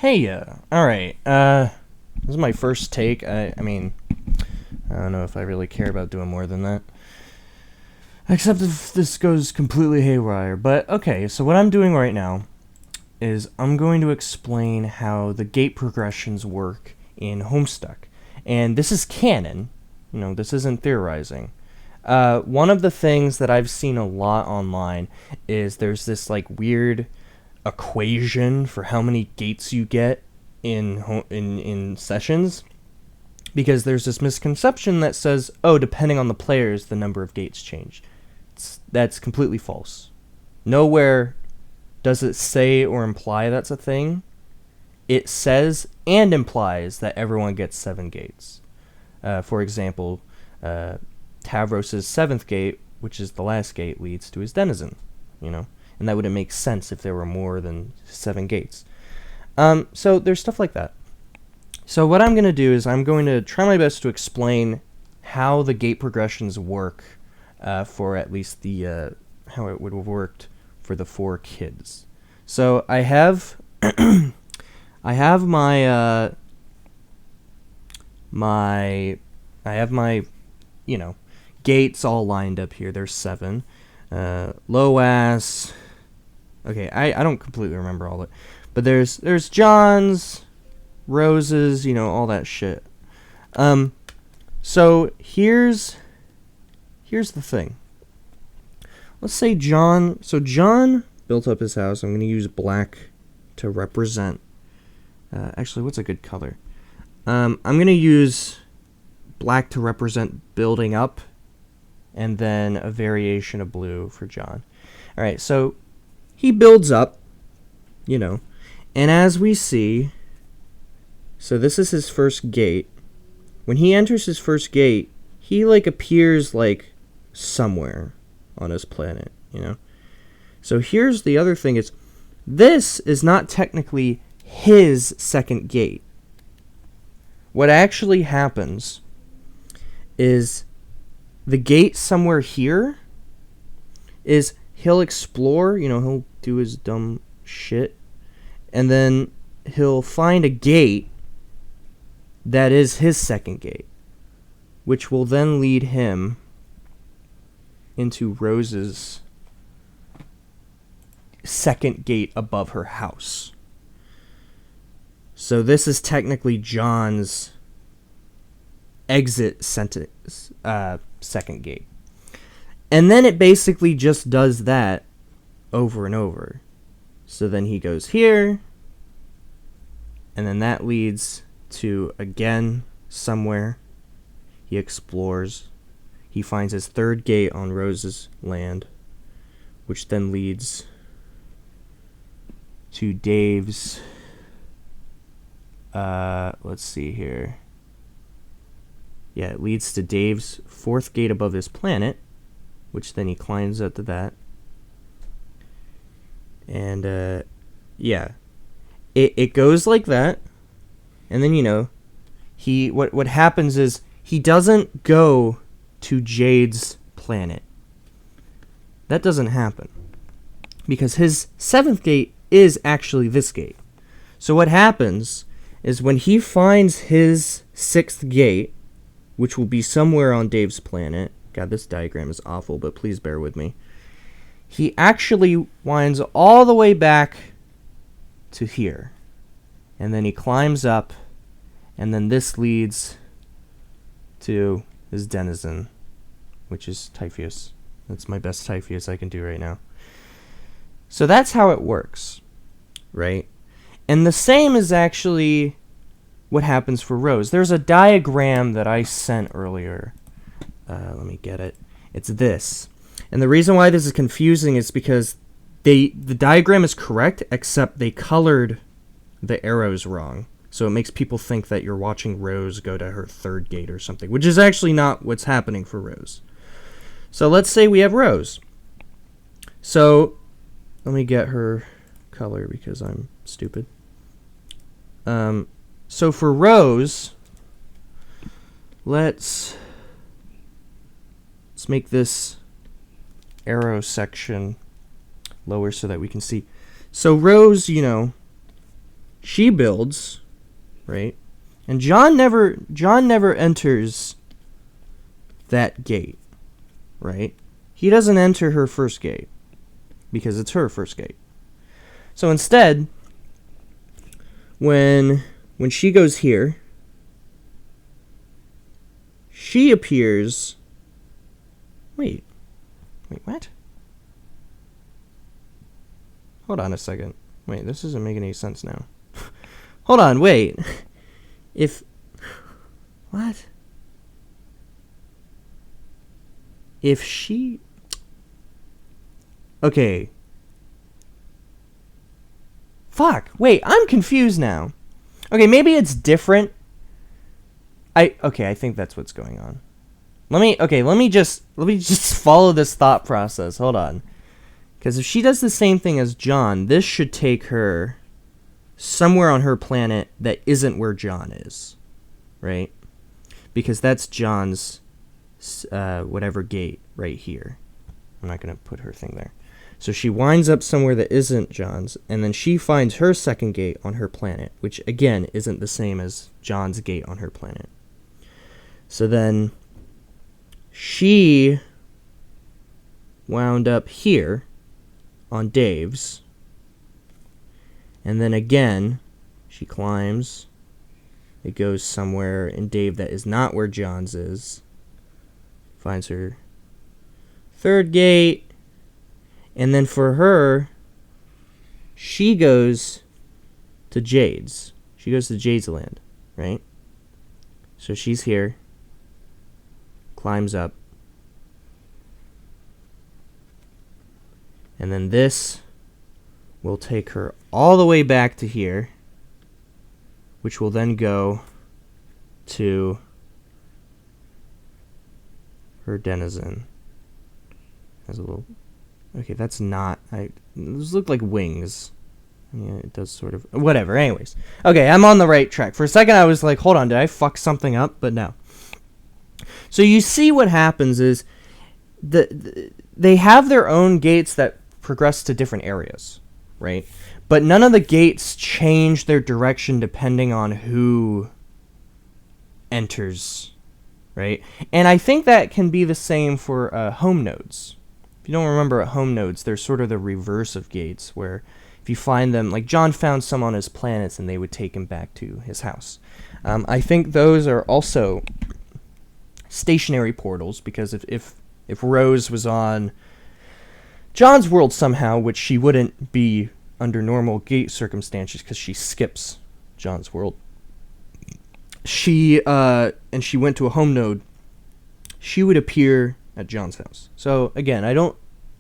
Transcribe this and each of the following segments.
Hey, alright, this is my first take. I mean, I don't know if I really care about doing more than that. Except if this goes completely haywire. But, okay, so what I'm doing right now is I'm going to explain how the gate progressions work in Homestuck. And this is canon. You know, this isn't theorizing. One of the things that I've seen a lot online is there's this, like, weird equation for how many gates you get in sessions, because there's this misconception that says, oh, depending on the players, the number of gates change. That's completely false. Nowhere does it say or imply that's a thing. It says and implies that everyone gets 7 gates. For example, Tavros' 7th gate, which is the last gate, leads to his denizen, you know? And that wouldn't make sense if there were more than 7 gates. So there's stuff like that. So what I'm going to do is I'm going to try my best to explain how the gate progressions work for at least the how it would have worked for the 4 kids. So I have I have my you know, gates all lined up here. There's 7. Loas. Okay, I don't completely remember all of it, but there's John's, Rose's, you know, all that shit. So here's the thing. Let's say John. So John built up his house. I'm going to use black to represent. Actually, what's a good color? I'm going to use black to represent building up, and then a variation of blue for John. All right, so he builds up, you know, and as we see, so this is his first gate. When he enters his first gate, he, like, appears, like, somewhere on his planet, you know? So here's the other thing is, this is not technically his second gate. What actually happens is the gate somewhere here is he'll explore, you know, he'll do his dumb shit, and then he'll find a gate that is his second gate, which will then lead him into Rose's second gate above her house. So this is technically John's exit second gate. And then it basically just does that over and over. So then he goes here, and then that leads to, again, somewhere. He explores. He finds his third gate on Rose's land, which then leads to Dave's, let's see here. Yeah, it leads to Dave's 4th gate above his planet, which then he climbs up to that. And, yeah. It goes like that. And then, you know, what happens is he doesn't go to Jade's planet. That doesn't happen. Because his 7th gate is actually this gate. So what happens is when he finds his 6th gate, which will be somewhere on Dave's planet. God, this diagram is awful, but please bear with me. He actually winds all the way back to here. And then he climbs up, and then this leads to his denizen, which is Typheus. That's my best Typheus I can do right now. So that's how it works, right? And the same is actually what happens for Rose. There's a diagram that I sent earlier. Let me get it. It's this. And the reason why this is confusing is because the diagram is correct, except they colored the arrows wrong. So it makes people think that you're watching Rose go to her 3rd gate or something, which is actually not what's happening for Rose. So let's say we have Rose. So let me get her color because I'm stupid. So for Rose, let's make this arrow section lower so that we can see. So Rose, you know, She builds, right? And Jon never enters that gate, right? He doesn't enter her first gate because it's her first gate. So instead, when she goes here, she appears. Wait, what? Hold on a second. Wait, this isn't making any sense now. Hold on, wait. What? If she... Okay. Fuck, wait, I'm confused now. Okay, maybe it's different. I think that's what's going on. Let me just follow this thought process. Hold on. Because if she does the same thing as Jon, this should take her somewhere on her planet that isn't where Jon is, right? Because that's Jon's whatever gate right here. I'm not going to put her thing there. So she winds up somewhere that isn't Jon's, and then she finds her second gate on her planet, which again isn't the same as Jon's gate on her planet. So then she wound up here on Dave's, and then again she climbs. It goes somewhere in Dave that is not where Jon's is. Finds her third gate, and then for her, she goes to Jade's. She goes to Jade's land, right? So she's here, climbs up, and then this will take her all the way back to here, which will then go to her denizen. Has a little... Okay, that's not... Those look like wings. Yeah, it does sort of... Whatever, anyways. Okay, I'm on the right track. For a second I was like, hold on, did I fuck something up? But no. So you see what happens is they have their own gates that progress to different areas, right? But none of the gates change their direction depending on who enters, right? And I think that can be the same for home nodes. If you don't remember, home nodes, they're sort of the reverse of gates, where if you find them, like Jon found some on his planets and they would take him back to his house. I think those are also stationary portals, because if Rose was on Jon's world somehow, which she wouldn't be under normal gate circumstances because she skips Jon's world, she went to a home node, she would appear at Jon's house. So again,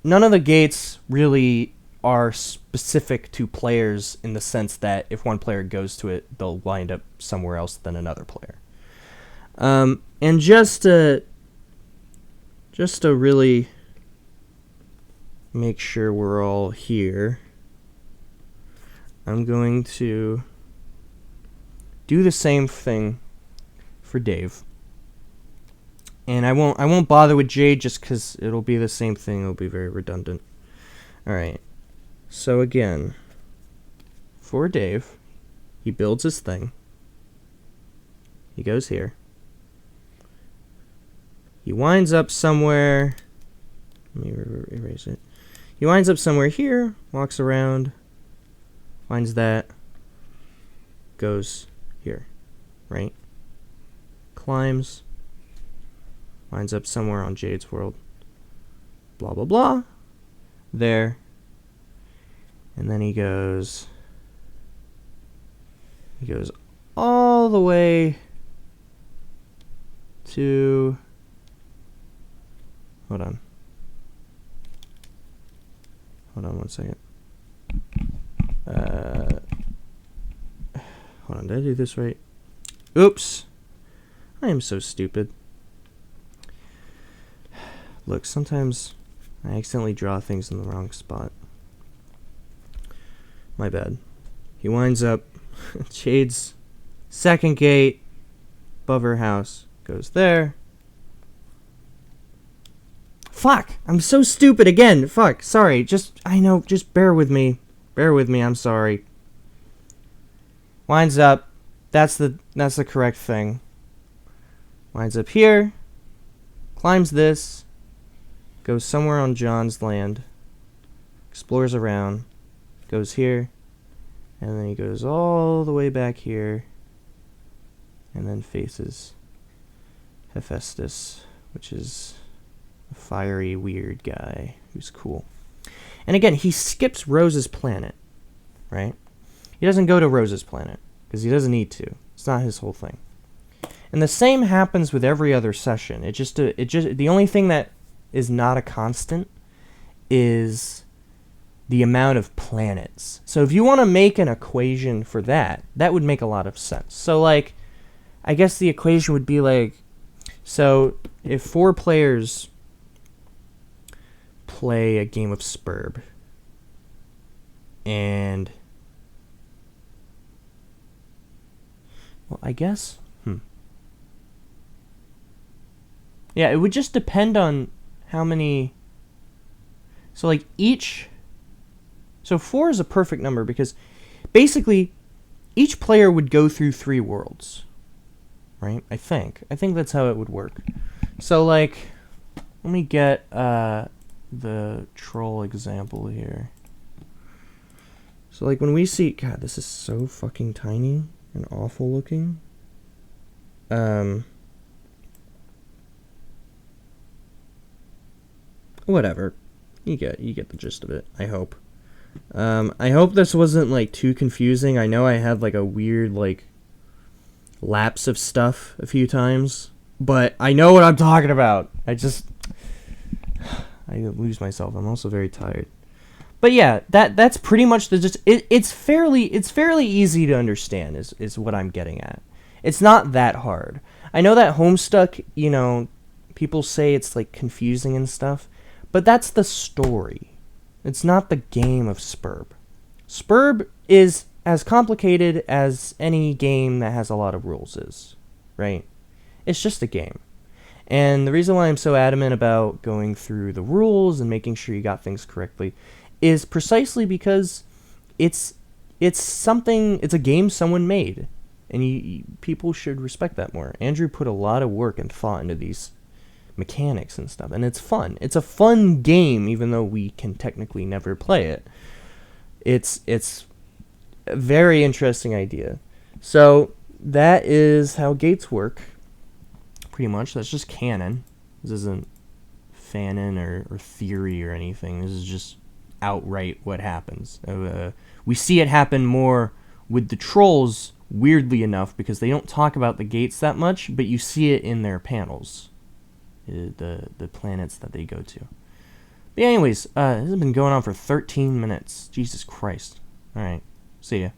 none of the gates really are specific to players in the sense that if one player goes to it, they'll wind up somewhere else than another player. And just to really make sure we're all here, I'm going to do the same thing for Dave. And I won't bother with Jade just because it'll be the same thing. It'll be very redundant. Alright. So again, for Dave, he builds his thing. He goes here. He winds up somewhere. Let me erase it. He winds up somewhere here, walks around, finds that, goes here, right? Climbs, winds up somewhere on Jade's world, blah, blah, blah, there, and then he goes all the way to, hold on one second. Hold on, did I do this right? Oops. I am so stupid. Look, sometimes I accidentally draw things in the wrong spot. My bad. He winds up Jade's second gate above her house, goes there. Fuck! I'm so stupid again. Fuck. Sorry. Just bear with me. I'm sorry. winds up. That's the correct thing. Winds up here, climbs this, goes somewhere on John's land, explores around, goes here, and then he goes all the way back here, and then faces Hephaestus, which is a fiery, weird guy who's cool. And again, he skips Rose's planet, right? He doesn't go to Rose's planet, because he doesn't need to. It's not his whole thing. And the same happens with every other session. The only thing that is not a constant is the amount of planets. So if you want to make an equation for that, that would make a lot of sense. So like, I guess the equation would be like, so if 4 players play a game of Spurb, and well, I guess, yeah, it would just depend on how many. So like so 4 is a perfect number because basically each player would go through 3 worlds, right? I think that's how it would work. So like, let me get the troll example here. So like when we see, God, this is so fucking tiny and awful looking. Whatever. You get the gist of it, I hope. I hope this wasn't like too confusing. I know I had like a weird like lapse of stuff a few times, but I know what I'm talking about. I lose myself. I'm also very tired. But yeah, that's pretty much the just it's fairly easy to understand is what I'm getting at. It's not that hard. I know that Homestuck, people say it's like confusing and stuff, but that's the story. It's not the game of Spurb. Spurb is as complicated as any game that has a lot of rules is, right? It's just a game. And the reason why I'm so adamant about going through the rules and making sure you got things correctly is precisely because it's a game someone made, and people should respect that more. Andrew put a lot of work and thought into these mechanics and stuff, and it's fun. It's a fun game, even though we can technically never play it. It's a very interesting idea. So that is how gates work, pretty much. That's just canon. This isn't fanon or theory or anything. This is just outright what happens. We see it happen more with the trolls, weirdly enough, because they don't talk about the gates that much, but you see it in their panels, the planets that they go to. But anyways, this has been going on for 13 minutes. Jesus Christ. All right, see ya.